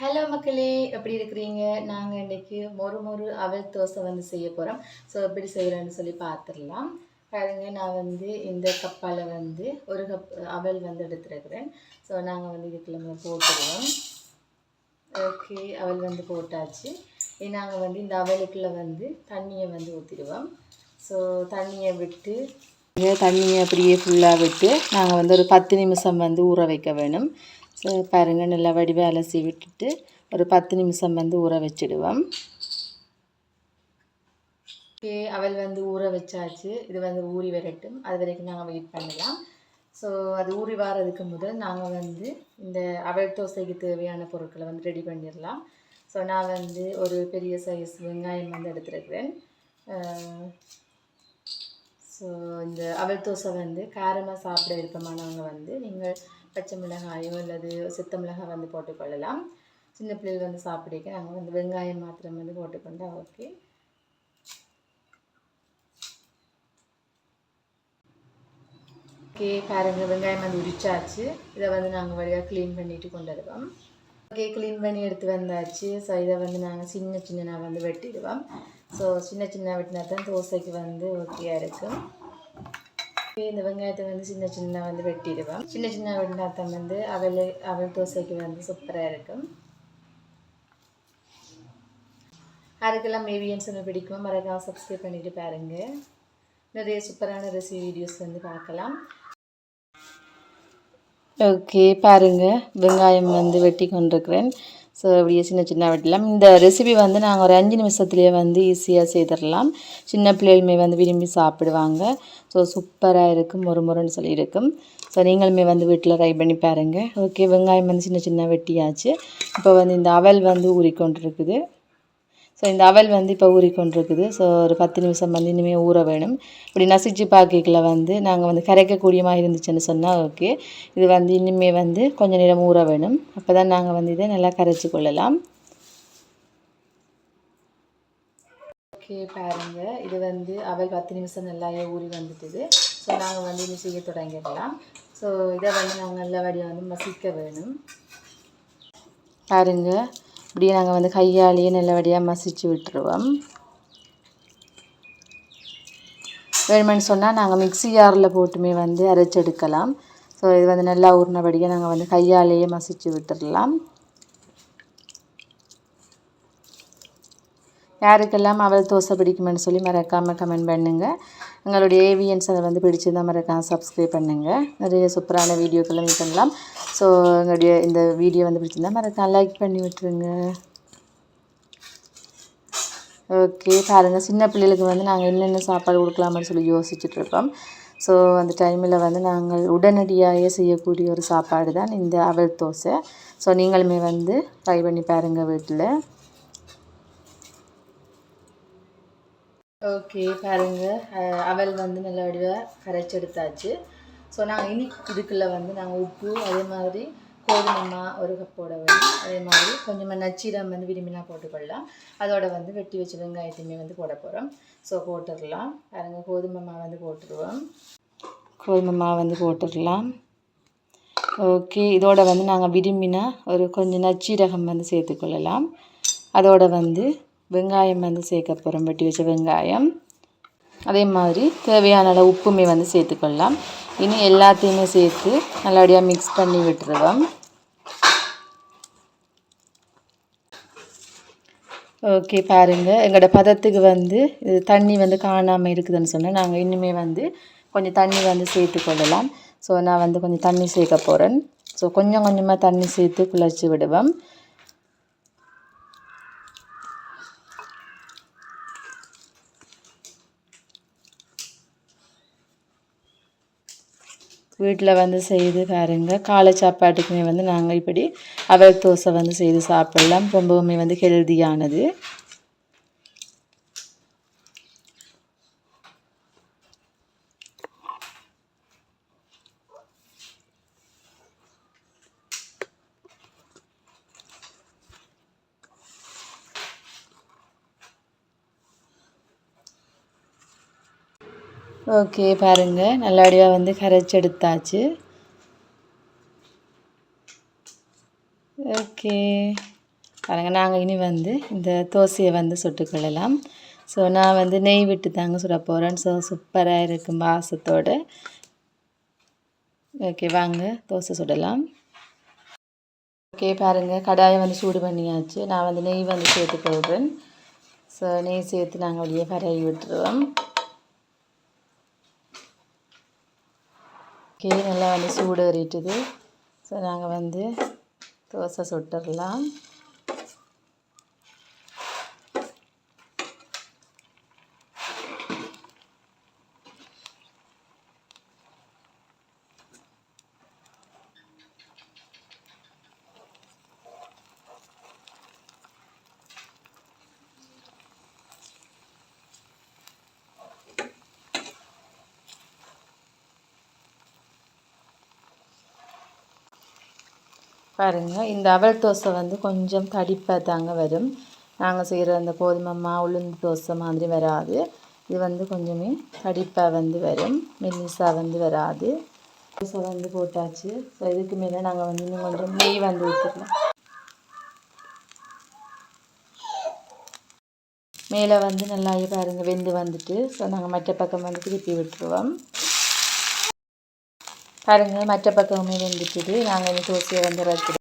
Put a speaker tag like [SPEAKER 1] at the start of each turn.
[SPEAKER 1] Hello மக்களே, எப்படி இருக்கிறீங்க? நாங்கள் இன்றைக்கி மொறு அவல் தோசை வந்து செய்ய போகிறோம். ஸோ எப்படி செய்கிறேன்னு சொல்லி பார்த்துடலாம். பாருங்க, நான் வந்து இந்த கப்பால் வந்து ஒரு கப் அவல் வந்து எடுத்துருக்கிறேன். ஸோ நாங்கள் வந்து இதுக்குள்ள போட்டுருவோம். ஓகே, அவல் வந்து போட்டாச்சு. நாங்கள் வந்து இந்த அவலுக்குள்ளே வந்து தண்ணியை வந்து ஊற்றிடுவோம். ஸோ தண்ணியை விட்டு தண்ணியை அப்படியே ஃபுல்லாக விட்டு நாங்கள் வந்து ஒரு 10 நிமிஷம் வந்து ஊற வைக்க வேணும். ஸோ பாருங்கள், நல்லா வடிவை அலசி விட்டுட்டு ஒரு 10 நிமிஷம் வந்து ஊற வச்சிடுவோம். ஓகே, அவல் வந்து ஊற வச்சாச்சு. இது வந்து ஊறி வரட்டும், அது வரைக்கும் நாங்கள் வெயிட் பண்ணலாம். ஸோ அது ஊறி வாரதுக்கு முதல் நாங்கள் வந்து இந்த அவல் தோசைக்கு தேவையான பொருட்களை வந்து ரெடி பண்ணிடலாம். ஸோ நான் வந்து ஒரு பெரிய சைஸ் வெங்காயம் வந்து எடுத்துருக்கிறேன். ஸோ இந்த அவல் தோசை வந்து காரமாக சாப்பிட விருப்பமானவங்க வந்து நீங்கள் பச்சை மிளகாயோ அல்லது சித்த மிளகாய் வந்து போட்டுக்கொள்ளலாம். சின்ன பிள்ளைகள் வந்து சாப்பிடுக்க நாங்கள் வந்து வெங்காயம் மாத்திரம் வந்து போட்டுக்கொண்டா ஓகே. ஓகே பாருங்கள், வெங்காயம் வந்து உரிச்சாச்சு. இதை வந்து நாங்கள் வழியாக க்ளீன் பண்ணிட்டு கொண்டு வருவோம். ஓகே, க்ளீன் பண்ணி எடுத்து வந்தாச்சு. ஸோ இதை வந்து நாங்கள் சின்ன சின்னதாக வந்து வெட்டிடுவோம். ஸோ சின்ன சின்ன வெட்டினா தான் தோசைக்கு வந்து ஓகேயாக இருக்கும். இந்த வெங்காயத்தை வந்து சின்ன சின்ன வந்து வெட்டிடுவோம். சின்ன சின்ன வெங்காயத்தை வந்து அவல் தோசைக்கு வந்து சூப்பராக இருக்கும். அதுக்கெல்லாம் ஏவிஎன்ஸ் பிடிக்கும், மறக்காம சப்ஸ்கிரைப் பண்ணிட்டு பாருங்கள். நிறைய சூப்பரான ரெசிபி வீடியோஸ் வந்து பார்க்கலாம். ஓகே பாருங்கள், வெங்காயம் வந்து வெட்டி கொண்டிருக்கிறேன். ஸோ அப்படியே சின்ன சின்ன வெட்டலாம். இந்த ரெசிபி வந்து நாங்கள் ஒரு 5 நிமிஷத்துலேயே வந்து ஈஸியாக செய்திடலாம். சின்ன பிள்ளைகளுமே வந்து விரும்பி சாப்பிடுவாங்க. ஸோ சூப்பராக இருக்கும், மொறுன்னு சொல்லி இருக்கும். ஸோ நீங்களுமே வந்து வீட்டில் ட்ரை பண்ணி பாருங்கள். ஓகே, வெங்காயம் வந்து சின்ன சின்ன வெட்டியாச்சு. இப்போ வந்து இந்த அவல் வந்து ஊறிக்கொண்டிருக்குது. ஸோ இந்த அவல் வந்து இப்போ ஊறிக்கொண்டிருக்குது. ஸோ ஒரு 10 நிமிஷம் வந்து இனிமேல் ஊற வேணும். இப்படி நசிச்சு பாக்கிக்கில் வந்து நாங்கள் வந்து கரைக்கக்கூடியமாக இருந்துச்சுன்னு சொன்னால் ஓகே. இது வந்து இனிமேல் வந்து கொஞ்சம் நேரம் ஊற வேணும். அப்போ தான் நாங்கள் வந்து இதை நல்லா கரைச்சி கொள்ளலாம். ஓகே பாருங்கள், இது வந்து அவல் 10 நிமிஷம் நல்லாவே ஊறி வந்துட்டுது. ஸோ நாங்கள் வந்து இன்னும் செய்ய தொடங்கிடலாம். ஸோ இதை வந்து நாங்கள் நல்ல வடியாக வந்து மசிக்க வேணும். பாருங்கள், இப்படியே நாங்கள் வந்து கையாலேயே நல்லபடியாக மசிச்சு விட்டுருவோம். வேணுமென்னு சொன்னால் நாங்கள் மிக்ஸி ஜாரில் போட்டுமே வந்து அரைச்செடுக்கலாம். ஸோ இது வந்து நல்லா ஊறினபடியாக நாங்கள் வந்து கையாலேயே மசிச்சு விட்டுடலாம். யாருக்கெல்லாம் அவல் தோசை பிடிக்குமென்னு சொல்லி மறக்காமல் கமெண்ட் பண்ணுங்கள். எங்களுடைய ஏவிஎன்ஸ் அதை வந்து பிடிச்சிருந்தால் மறக்காமல் சப்ஸ்கிரைப் பண்ணுங்கள். நிறைய சூப்பரான வீடியோக்களை மீட் பண்ணலாம். ஸோ எங்களுடைய இந்த வீடியோ வந்து பிடிச்சிருந்தால் மறக்காம லைக் பண்ணி விட்டுருங்க. ஓகே பாருங்கள், சின்ன பிள்ளைகளுக்கு வந்து நாங்கள் என்னென்ன சாப்பாடு கொடுக்கலாமான்னு சொல்லி யோசிச்சுட்ருப்போம். ஸோ அந்த டைமில் வந்து நாங்கள் உடனடியாக செய்யக்கூடிய ஒரு சாப்பாடு தான் இந்த அவல் தோசை. ஸோ நீங்களுமே வந்து ட்ரை பண்ணி பாருங்கள் வீட்டில். ஓகே பாருங்கள், அவல் வந்து நல்ல வடிவாக கரைச்செடுத்தாச்சு. ஸோ நாங்கள் இனி இதுக்குள்ளே வந்து நாங்கள் உப்பு, அதே மாதிரி கோதுமை ஒரு கப் போட வேணும். அதே மாதிரி கொஞ்சமாக நச்சீரம் வந்து விரும்பினா போட்டுக்கொள்ளலாம். அதோட வந்து வெட்டி வச்ச வெங்காயத்தையுமே வந்து போட போகிறோம். ஸோ போட்டுடலாம். பாருங்கள், கோதுமை மாவு வந்து போட்டுருவோம். கோதுமை மாவு வந்து போட்டுடலாம். ஓகே, இதோட வந்து நாங்கள் விரும்பினா ஒரு கொஞ்சம் நச்சீரகம் வந்து சேர்த்துக்கொள்ளலாம். அதோட வந்து வெங்காயம் வந்து சேர்க்க போகிறோம், வெட்டி வச்ச வெங்காயம். அதே மாதிரி தேவையான அளவு உப்புமே வந்து சேர்த்துக்கொள்ளலாம். இனி எல்லாத்தையுமே சேர்த்து நல்லபடியாக மிக்ஸ் பண்ணி விட்டுருவோம். ஓகே பாருங்கள், எங்களோட பதத்துக்கு வந்து இது தண்ணி வந்து காணாமல் இருக்குதுன்னு சொன்னால் நாங்கள் இன்னுமே வந்து கொஞ்சம் தண்ணி வந்து சேர்த்துக்கொள்ளலாம். ஸோ நான் வந்து கொஞ்சம் தண்ணி சேர்க்க போகிறேன். ஸோ கொஞ்சம் கொஞ்சமாக தண்ணி சேர்த்து குழச்சி விடுவோம். வீட்டில் வந்து செய்து பாருங்கள். காலை சாப்பாட்டுக்குமே வந்து நாங்கள் இப்படி அவல் தோசை வந்து செய்து சாப்பிடலாம். ரொம்பவுமே வந்து ஹெல்தியானது. ஓகே பாருங்கள், நல்லபடியாக வந்து கரைச்செடுத்தாச்சு. ஓகே பாருங்கள் நாங்கள் இனி வந்து இந்த தோசையை வந்து சுட்டுக்கொள்ளலாம். ஸோ நான் வந்து நெய் விட்டு தாங்க சுட போகிறேன். ஸோ சூப்பராக இருக்கும் வாசத்தோடு. ஓகே வாங்க தோசை சுடலாம். ஓகே பாருங்கள் கடாயை வந்து சூடு பண்ணியாச்சு. நான் வந்து நெய் வந்து சேர்த்து போடுறேன். ஸோ நெய் சேர்த்து நாங்கள் அப்படியே பரவி விட்டுருவோம். ஓகே நல்லா வந்து சூடு ஏறிட்டுது. ஸோ நாங்கள் வந்து தோசை சுட்டுடலாம். பாருங்கள் இந்த அவல் தோசை வந்து கொஞ்சம் தடிப்பாக தாங்க வரும். நாங்கள் செய்கிற அந்த கோதுமை மாவு உளுந்து தோசை மாதிரி வராது. இது வந்து கொஞ்சமே தடிப்பாக வந்து வரும், மெல்லிசாக வந்து வராது. தோசை வந்து போட்டாச்சு. ஸோ இதுக்கு மேலே நாங்கள் வந்து இன்னும் கொஞ்சம் நெய் வந்து ஊற்றிக்கலாம். மேலே வந்து நல்லா பாருங்கள் வெந்து வந்துட்டு. ஸோ நாங்கள் மற்ற பக்கம் வந்து திருப்பி விட்டுருவோம். பாருங்கள் மற்ற பக்கமே வெந்துட்டுது. நாங்கள் இந்த தோசையை வந்து